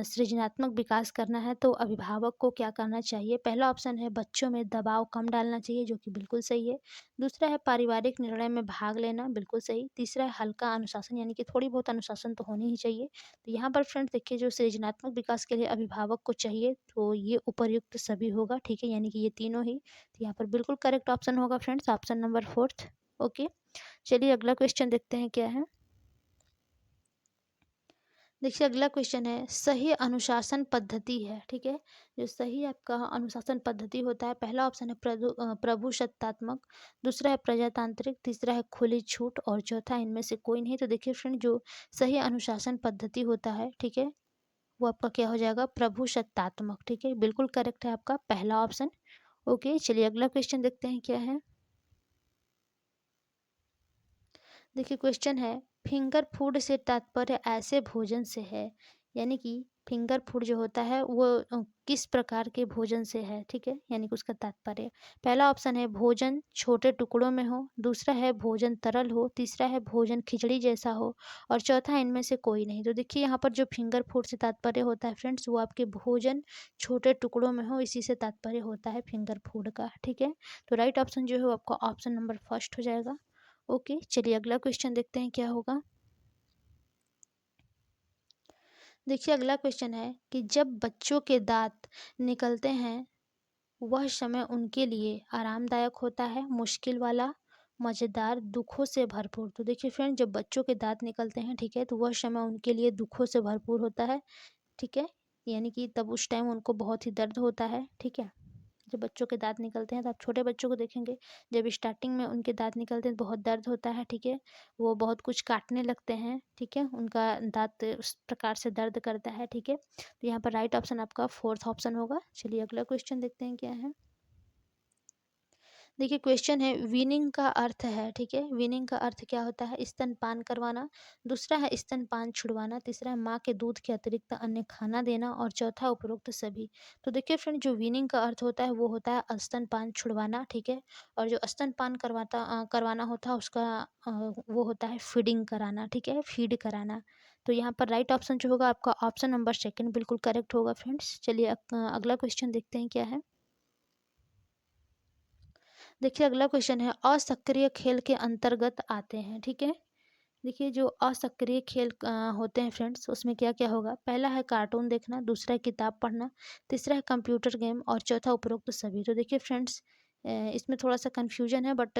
सृजनात्मक विकास करना है तो अभिभावक को क्या करना चाहिए। पहला ऑप्शन है बच्चों में दबाव कम डालना चाहिए, जो कि बिल्कुल सही है। दूसरा है पारिवारिक निर्णय में भाग लेना, बिल्कुल सही। तीसरा है हल्का अनुशासन, यानी कि थोड़ी बहुत अनुशासन तो होनी ही चाहिए। तो यहाँ पर फ्रेंड्स देखिए, जो सृजनात्मक विकास के लिए अभिभावक को चाहिए तो ये उपर्युक्त सभी होगा, ठीक है, यानी कि ये तीनों ही। तो यहाँ पर बिल्कुल करेक्ट ऑप्शन होगा friends option number fourth. Okay, चलिए अगला क्वेश्चन देखते हैं क्या है। देखिए अगला क्वेश्चन है सही अनुशासन पद्धति है, ठीक है। जो सही आपका अनुशासन पद्धति होता है, पहला ऑप्शन है प्रभु सत्तात्मक, दूसरा है प्रजातांत्रिक, तीसरा है खुली छूट और चौथा इनमें से कोई नहीं। तो देखिए फ्रेंड, जो सही अनुशासन पद्धति होता है, ठीक है, वो आपका क्या हो जाएगा, प्रभु सत्तात्मक, ठीक है, बिल्कुल करेक्ट है आपका पहला ऑप्शन। ओके, चलिए अगला क्वेश्चन देखते हैं क्या है। देखिए क्वेश्चन है फिंगर फूड से तात्पर्य ऐसे भोजन से है, यानी कि फिंगर फूड जो होता है वो किस प्रकार के भोजन से है, ठीक है, यानी कि उसका तात्पर्य। पहला ऑप्शन है भोजन छोटे टुकड़ों में हो, दूसरा है भोजन तरल हो, तीसरा है भोजन खिचड़ी जैसा हो और चौथा इनमें से कोई नहीं। तो देखिए यहाँ पर जो फिंगर फूड से तात्पर्य होता है फ्रेंड्स, वो आपके भोजन छोटे टुकड़ों में हो, इसी से तात्पर्य होता है फिंगर फूड का, ठीक है। तो राइट ऑप्शन जो है वो आपका ऑप्शन नंबर फर्स्ट हो जाएगा। ओके, चलिए अगला क्वेश्चन देखते हैं क्या होगा। देखिए अगला क्वेश्चन है कि जब बच्चों के दांत निकलते हैं वह समय उनके लिए आरामदायक होता है, मुश्किल वाला, मज़ेदार दुखों से भरपूर। तो देखिए फ्रेंड, जब बच्चों के दाँत निकलते हैं, ठीक है, तो वह समय उनके लिए दुखों से भरपूर होता है, ठीक है? यानी कि तब उस टाइम उनको बहुत ही दर्द होता है, ठीक है? जब बच्चों के दाँत निकलते हैं, तो आप छोटे बच्चों को देखेंगे, जब स्टार्टिंग में उनके दाँत निकलते हैं तो बहुत दर्द होता है, ठीक है? वो बहुत कुछ काटने लगते हैं, ठीक है? उनका दाँत उस प्रकार से दर्द करता है, ठीक है? तो यहाँ पर राइट ऑप्शन आपका 4th ऑप्शन होगा। चलिए अगला क्वेश्चन देखते हैं क्या है। देखिए क्वेश्चन है, वीनिंग का अर्थ है, ठीक है? वीनिंग का अर्थ क्या होता है? स्तनपान करवाना, दूसरा है स्तनपान छुड़वाना, तीसरा है माँ के दूध के अतिरिक्त अन्य खाना देना और चौथा उपरोक्त सभी। तो देखिए फ्रेंड, जो वीनिंग का अर्थ होता है वो होता है स्तनपान छुड़वाना, ठीक है? और जो स्तनपान करवाना होता है उसका वो होता है फीडिंग कराना, ठीक है? फीड कराना। तो यहाँ पर राइट ऑप्शन जो होगा आपका ऑप्शन नंबर सेकंड बिल्कुल करेक्ट होगा फ्रेंड्स। चलिए अगला क्वेश्चन देखते हैं क्या है। देखिए अगला क्वेश्चन है, असक्रिय खेल के अंतर्गत आते हैं, ठीक है? देखिए जो असक्रिय खेल होते हैं फ्रेंड्स, उसमें क्या क्या होगा? पहला है कार्टून देखना, दूसरा है किताब पढ़ना, तीसरा है कंप्यूटर गेम और चौथा उपरोक्त सभी। तो देखिए फ्रेंड्स, इसमें थोड़ा सा कन्फ्यूजन है, बट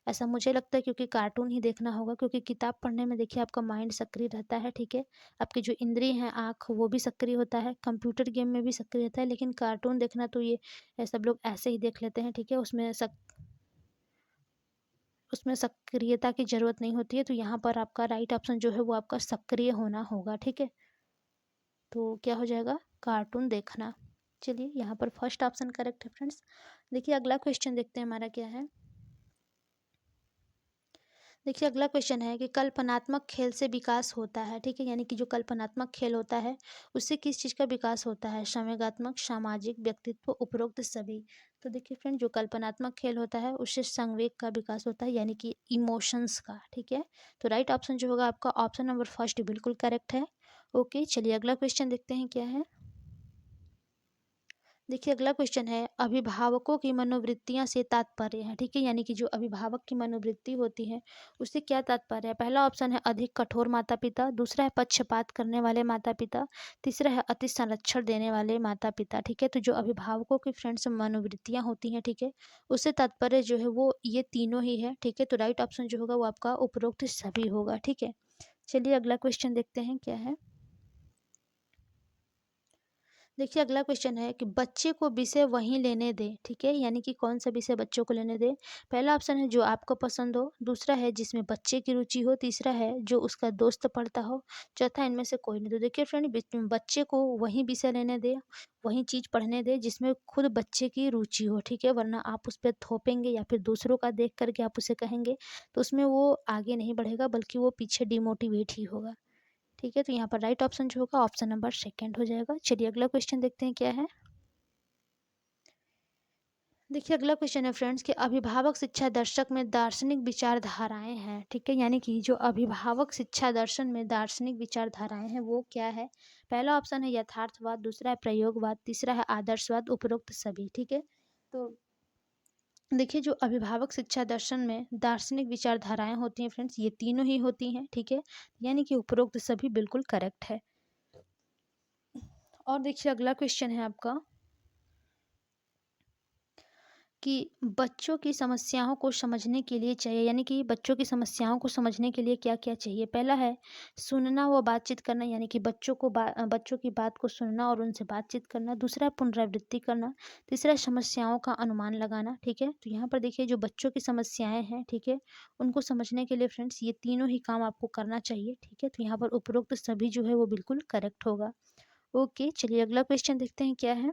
ऐसा मुझे लगता है क्योंकि कार्टून ही देखना होगा, क्योंकि किताब पढ़ने में देखिए आपका माइंड सक्रिय रहता है, ठीक है? आपकी जो इंद्रिय हैं, आँख, वो भी सक्रिय होता है, कंप्यूटर गेम में भी सक्रिय रहता है, लेकिन कार्टून देखना तो ये सब लोग ऐसे ही देख लेते हैं, ठीक है? उसमें सक्रियता की ज़रूरत नहीं होती है, तो यहाँ पर आपका राइट ऑप्शन जो है वो आपका सक्रिय होना होगा, ठीक है? तो क्या हो जाएगा? कार्टून देखना। चलिए यहाँ पर फर्स्ट ऑप्शन करेक्ट है फ्रेंड्स। देखिए अगला क्वेश्चन देखते हैं हमारा क्या है। देखिए अगला क्वेश्चन है कि कल्पनात्मक खेल से विकास होता है, ठीक है? यानी कि जो कल्पनात्मक खेल होता है उससे किस चीज़ का विकास होता है? संवेगात्मक, सामाजिक, व्यक्तित्व, उपरोक्त सभी। तो देखिए फ्रेंड, जो कल्पनात्मक खेल होता है उससे संवेग का विकास होता है, यानी कि इमोशंस का, ठीक है? तो राइट ऑप्शन जो होगा आपका ऑप्शन नंबर फर्स्ट बिल्कुल करेक्ट है। ओके, चलिए अगला क्वेश्चन देखते हैं क्या है। देखिए अगला क्वेश्चन है, अभिभावकों की मनोवृत्तियां से तात्पर्य है, ठीक है? यानी कि जो अभिभावक की मनोवृत्ति होती है उससे क्या तात्पर्य है? पहला ऑप्शन है अधिक कठोर माता पिता, दूसरा है पक्षपात करने वाले माता पिता, तीसरा है अति संरक्षण देने वाले माता पिता, ठीक है? तो जो अभिभावकों की फ्रेंड्स मनोवृत्तियां होती हैं, ठीक है, उससे तात्पर्य जो है वो ये तीनों ही है, ठीक है? तो राइट ऑप्शन जो होगा वो आपका उपरोक्त सभी होगा, ठीक है? चलिए अगला क्वेश्चन देखते हैं क्या है। देखिए अगला क्वेश्चन है कि बच्चे को विषय वहीं लेने दें, ठीक है? यानी कि कौन सा विषय बच्चों को लेने दें? पहला ऑप्शन है जो आपको पसंद हो, दूसरा है जिसमें बच्चे की रुचि हो, तीसरा है जो उसका दोस्त पढ़ता हो, चौथा इनमें से कोई नहीं। तो देखिए फ्रेंड, बच्चे को वही विषय लेने दें, वही चीज़ पढ़ने दें जिसमें खुद बच्चे की रुचि हो, ठीक है? वरना आप उस पे थोपेंगे या फिर दूसरों का देख कर के आप उसे कहेंगे, तो उसमें वो आगे नहीं बढ़ेगा बल्कि वो पीछे डिमोटिवेट ही होगा। ठीक है, तो यहाँ पर राइट ऑप्शन जो होगा ऑप्शन नंबर सेकंड हो जाएगा। चलिए अगला क्वेश्चन देखते हैं क्या है। देखिए अगला क्वेश्चन है फ्रेंड्स कि अभिभावक शिक्षा दर्शक में दार्शनिक विचारधाराएं हैं, ठीक है? यानी कि जो अभिभावक शिक्षा दर्शन में दार्शनिक विचारधाराएं हैं वो क्या है? पहला ऑप्शन है यथार्थवाद, दूसरा है प्रयोगवाद, तीसरा है आदर्शवाद, उपरोक्त सभी, ठीक है? तो देखिए जो अभिभावक शिक्षा दर्शन में दार्शनिक विचारधाराएं होती हैं फ्रेंड्स, ये तीनों ही होती हैं, ठीक है? यानी कि उपरोक्त सभी बिल्कुल करेक्ट है। और देखिए अगला क्वेश्चन है आपका कि बच्चों की समस्याओं को समझने के लिए चाहिए, यानी कि बच्चों की समस्याओं को समझने के लिए क्या-क्या चाहिए? पहला है सुनना व बातचीत करना, यानी कि बच्चों की बात को सुनना और उनसे बातचीत करना। दूसरा है पुनरावृत्ति करना। तीसरा है समस्याओं का अनुमान लगाना, ठीक है? तो यहाँ पर देखिए जो बच्चों की समस्याएँ हैं, ठीक है? उनको समझने के लिए फ्रेंड्स ये तीनों ही काम आपको करना चाहिए, ठीक है? तो यहाँ पर उपरोक्त सभी जो है वो बिल्कुल करेक्ट होगा। ओके, चलिए अगला क्वेश्चन देखते हैं क्या है।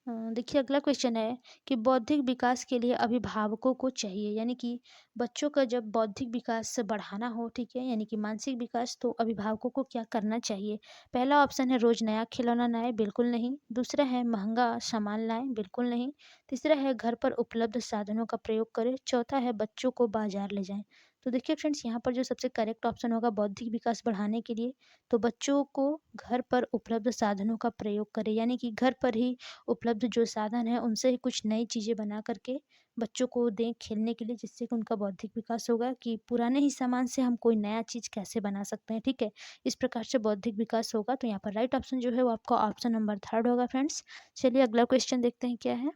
देखिए अगला क्वेश्चन है कि बौद्धिक विकास के लिए अभिभावकों को चाहिए, यानी कि बच्चों का जब बौद्धिक विकास से बढ़ाना हो, ठीक है, यानी कि मानसिक विकास, तो अभिभावकों को क्या करना चाहिए? पहला ऑप्शन है रोज नया खिलौना लाए, बिल्कुल नहीं। दूसरा है महंगा सामान लाएं, बिल्कुल नहीं। तीसरा है घर पर उपलब्ध साधनों का प्रयोग करें। चौथा है बच्चों को बाजार ले जाएं। तो देखिए फ्रेंड्स, यहाँ पर जो सबसे करेक्ट ऑप्शन होगा बौद्धिक विकास बढ़ाने के लिए, तो बच्चों को घर पर उपलब्ध साधनों का प्रयोग करें, यानी कि घर पर ही उपलब्ध जो साधन है उनसे ही कुछ नई चीज़ें बना करके बच्चों को दें खेलने के लिए, जिससे कि उनका बौद्धिक विकास होगा कि पुराने ही सामान से हम कोई नया चीज़ कैसे बना सकते हैं, ठीक है? इस प्रकार से बौद्धिक विकास होगा। तो यहाँ पर राइट ऑप्शन जो है वो आपका ऑप्शन नंबर थर्ड होगा फ्रेंड्स। चलिए अगला क्वेश्चन देखते हैं क्या है।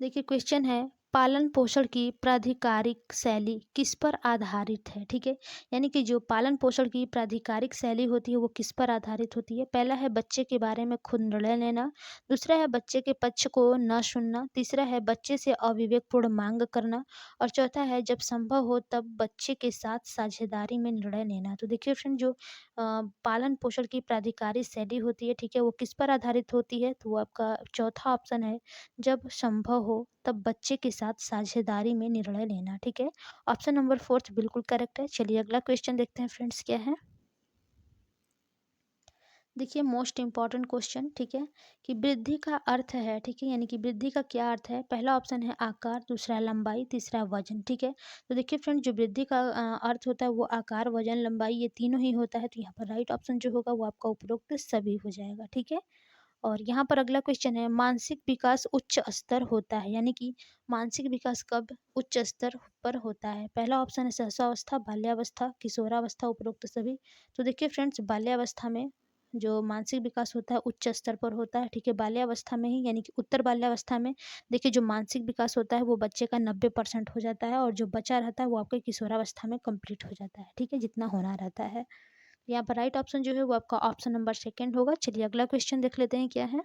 देखिए क्वेश्चन है, पालन पोषण की प्राधिकारिक शैली किस पर आधारित है? ठीक है, यानी कि जो पालन पोषण की प्राधिकारिक शैली होती है वो किस पर आधारित होती है? पहला है बच्चे के बारे में खुद निर्णय लेना, दूसरा है बच्चे के पक्ष को न सुनना, तीसरा है बच्चे से अविवेकपूर्ण मांग करना और चौथा है जब संभव हो तब बच्चे के साथ साझेदारी में निर्णय लेना। तो देखिए फ्रेंड, जो पालन पोषण की प्राधिकारिक शैली होती है, ठीक है, वो किस पर आधारित होती है? तो वो आपका चौथा ऑप्शन है, जब संभव हो तब बच्चे के साथ साझेदारी में निर्णय लेना। ठीक है, ऑप्शन नंबर फोर्थ बिल्कुल करेक्ट है। चलिए अगला क्वेश्चन देखते हैं फ्रेंड्स, क्या है। देखिए मोस्ट इम्पॉर्टेंट क्वेश्चन, ठीक है, कि वृद्धि का अर्थ है, ठीक है, यानी कि वृद्धि का क्या अर्थ है? पहला ऑप्शन है आकार, दूसरा लंबाई, तीसरा वजन। ठीक है, तो देखिए फ्रेंड, जो वृद्धि का अर्थ होता है वो आकार, वजन, लंबाई, ये तीनों ही होता है। तो यहाँ पर राइट ऑप्शन जो होगा वो आपका उपरोक्त सभी हो जाएगा। ठीक है, और यहाँ पर अगला क्वेश्चन है, मानसिक विकास उच्च स्तर होता है, यानी कि मानसिक विकास कब उच्च स्तर पर होता है? पहला ऑप्शन है सहसावस्था, बाल्यावस्था, किशोरावस्था, उपरोक्त सभी। तो देखिए फ्रेंड्स, बाल्यावस्था में जो मानसिक विकास होता है उच्च स्तर पर होता है। ठीक है, बाल्यावस्था में ही, यानी कि उत्तर बाल्यावस्था में देखिए जो मानसिक विकास होता है वो बच्चे का 90% हो जाता है और जो बचा रहता है वो आपके किशोरावस्था में कंप्लीट हो जाता है। ठीक है, जितना होना रहता है। यहाँ पर राइट ऑप्शन जो है वो आपका ऑप्शन नंबर सेकंड होगा। चलिए अगला क्वेश्चन देख लेते हैं, क्या है।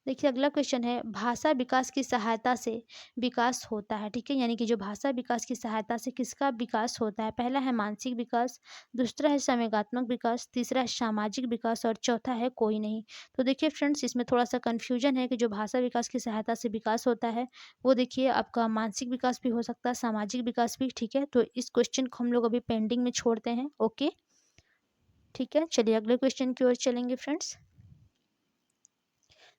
देखिए अगला क्वेश्चन है, भाषा विकास की सहायता से विकास होता है। ठीक है, यानी कि जो भाषा विकास की सहायता से किसका विकास होता है? पहला है मानसिक विकास, दूसरा है संवेगात्मक विकास, तीसरा है सामाजिक विकास और चौथा है कोई नहीं। तो देखिए फ्रेंड्स, इसमें थोड़ा सा कन्फ्यूजन है कि जो भाषा विकास की सहायता से विकास होता है वो देखिए आपका मानसिक विकास भी हो सकता है, सामाजिक विकास भी। ठीक है, तो इस क्वेश्चन को हम लोग अभी पेंडिंग में छोड़ते हैं। ओके, ठीक है, चलिए अगले क्वेश्चन की ओर चलेंगे फ्रेंड्स।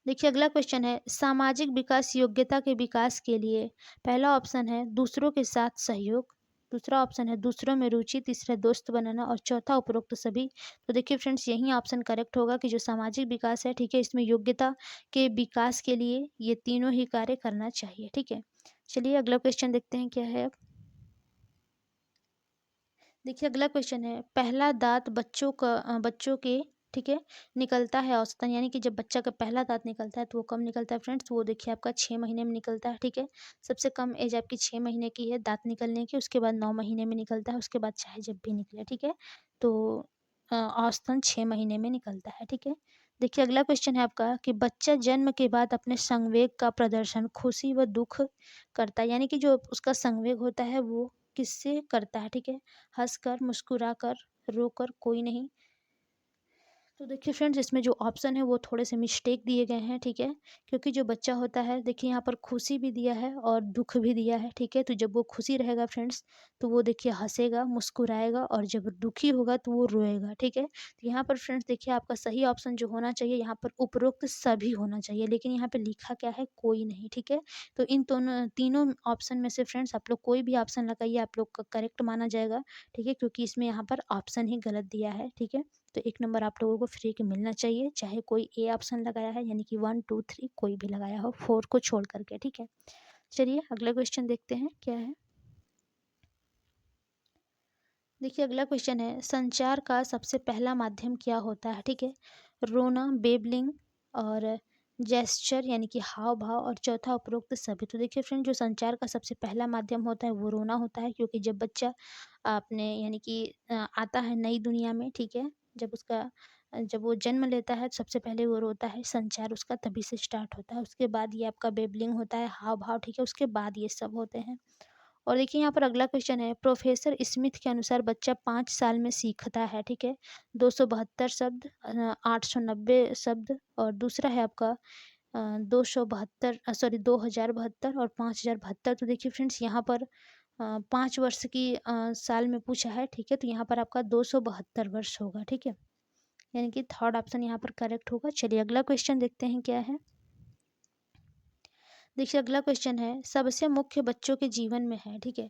देखिए अगला क्वेश्चन है, सामाजिक विकास योग्यता के विकास के लिए पहला ऑप्शन है दूसरों के साथ सहयोग, दूसरा ऑप्शन है दूसरों में रुचि, तीसरा दोस्त बनाना और चौथा उपरोक्त सभी। तो देखिए फ्रेंड्स, यही ऑप्शन करेक्ट होगा कि जो सामाजिक विकास है, ठीक है, इसमें योग्यता के विकास के लिए ये तीनों ही कार्य करना चाहिए। ठीक है, चलिए अगला क्वेश्चन देखते हैं, क्या है। देखिए अगला क्वेश्चन है, पहला दांत बच्चों के, ठीक है, निकलता है औसतन, यानी कि जब बच्चा का पहला दांत निकलता है तो वो कब निकलता है फ्रेंड्स? वो देखिए आपका 6 महीने में निकलता है। ठीक है, सबसे कम एज आपकी 6 महीने की है दांत निकलने की, उसके बाद 9 महीने में निकलता है, उसके बाद चाहे जब भी निकले। ठीक है, तो औसतन 6 महीने में निकलता है। ठीक है, देखिए अगला क्वेश्चन है आपका, कि बच्चा जन्म के बाद अपने संवेग का प्रदर्शन खुशी व दुख करता है, यानी कि जो उसका संवेग होता है वो किससे करता है? ठीक है, हँसकर, मुस्कुराकर, रोकर, कोई नहीं। तो देखिए फ्रेंड्स, इसमें जो ऑप्शन है वो थोड़े से मिस्टेक दिए गए हैं। ठीक है, क्योंकि जो बच्चा होता है देखिए यहाँ पर खुशी भी दिया है और दुख भी दिया है। ठीक है, तो जब वो खुशी रहेगा फ्रेंड्स तो वो देखिए हंसेगा, मुस्कुराएगा और जब दुखी होगा तो वो रोएगा। ठीक है, तो यहाँ पर फ्रेंड्स देखिए आपका सही ऑप्शन जो होना चाहिए यहाँ पर उपरोक्त सभी होना चाहिए, लेकिन यहाँ पे लिखा क्या है? कोई नहीं। ठीक है, तो इन दोनों तीनों ऑप्शन में से फ्रेंड्स आप लोग कोई भी ऑप्शन लगाइए, आप लोग का करेक्ट माना जाएगा। ठीक है, क्योंकि इसमें यहाँ पर ऑप्शन ही गलत दिया है। ठीक है, तो 1 नंबर आप लोगों को फ्री के मिलना चाहिए, चाहे कोई ए ऑप्शन लगाया है, यानी कि 1, 2, 3 कोई भी लगाया हो, 4 को छोड़ करके। ठीक है, चलिए अगला क्वेश्चन देखते हैं, क्या है। देखिए अगला क्वेश्चन है, संचार का सबसे पहला माध्यम क्या होता है? ठीक है, रोना, बेबलिंग और जेस्चर, यानी कि हाव भाव और चौथा उपरोक्त सभी। तो देखिए फ्रेंड, जो संचार का सबसे पहला माध्यम होता है वो रोना होता है, क्योंकि जब बच्चा अपने यानी कि आता है नई दुनिया में, ठीक है, जब वो जन्म लेता है सबसे पहले वो रोता है, संचार उसका तभी से स्टार्ट होता है। उसके बाद ये आपका बेबलिंग होता है, हाव भाव, ठीक है, उसके बाद ये सब होते हैं। और देखिए यहाँ पर अगला क्वेश्चन है, प्रोफेसर स्मिथ के अनुसार बच्चा 5 साल में सीखता है। ठीक है, 272 शब्द, 890 शब्द और दूसरा है आपका 272 सॉरी 2072 और 5072। तो देखिए फ्रेंड्स, यहाँ पर 5 वर्ष की साल में पूछा है। ठीक है, तो यहाँ पर आपका 272 वर्ष होगा। ठीक है, यानी कि थर्ड ऑप्शन यहाँ पर करेक्ट होगा। चलिए अगला क्वेश्चन देखते हैं, क्या है। देखिए अगला क्वेश्चन है, सबसे मुख्य बच्चों के जीवन में है। ठीक है,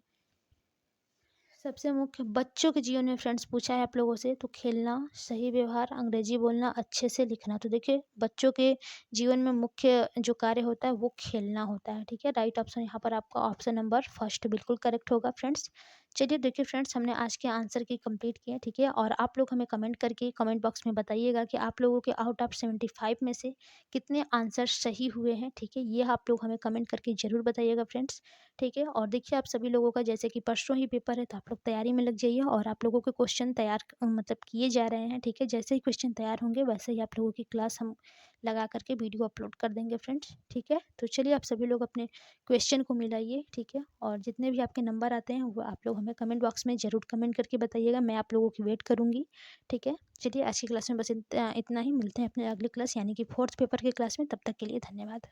सबसे मुख्य बच्चों के जीवन में फ्रेंड्स पूछा है आप लोगों से, तो खेलना, सही व्यवहार, अंग्रेजी बोलना, अच्छे से लिखना। तो देखिए बच्चों के जीवन में मुख्य जो कार्य होता है वो खेलना होता है। ठीक है, राइट ऑप्शन यहाँ पर आपका ऑप्शन नंबर फर्स्ट बिल्कुल करेक्ट होगा फ्रेंड्स। चलिए देखिए फ्रेंड्स, हमने आज के आंसर की कंप्लीट किए, ठीक है? और आप लोग हमें कमेंट करके कमेंट बॉक्स में बताइएगा कि आप लोगों के आउट ऑफ 75 में से कितने आंसर सही हुए हैं, ठीक है? ये आप लोग हमें कमेंट करके ज़रूर बताइएगा फ्रेंड्स, ठीक है? और देखिए आप सभी लोगों का जैसे कि परसों ही पेपर है, तो आप लोग तैयारी में लग जाइए और आप लोगों के क्वेश्चन तैयार मतलब किए जा रहे हैं, ठीक है? जैसे ही क्वेश्चन तैयार होंगे वैसे ही आप लोगों की क्लास हम लगा करके वीडियो अपलोड कर देंगे फ्रेंड्स, ठीक है? तो चलिए आप सभी लोग अपने क्वेश्चन को मिलाइए, ठीक है? और जितने भी आपके नंबर आते हैं वो आप लोग हमें कमेंट बॉक्स में ज़रूर कमेंट करके बताइएगा, मैं आप लोगों की वेट करूँगी, ठीक है? चलिए आज की क्लास में बस इतना ही, मिलते हैं अपने अगली क्लास यानी कि 4th पेपर की क्लास में, तब तक के लिए धन्यवाद।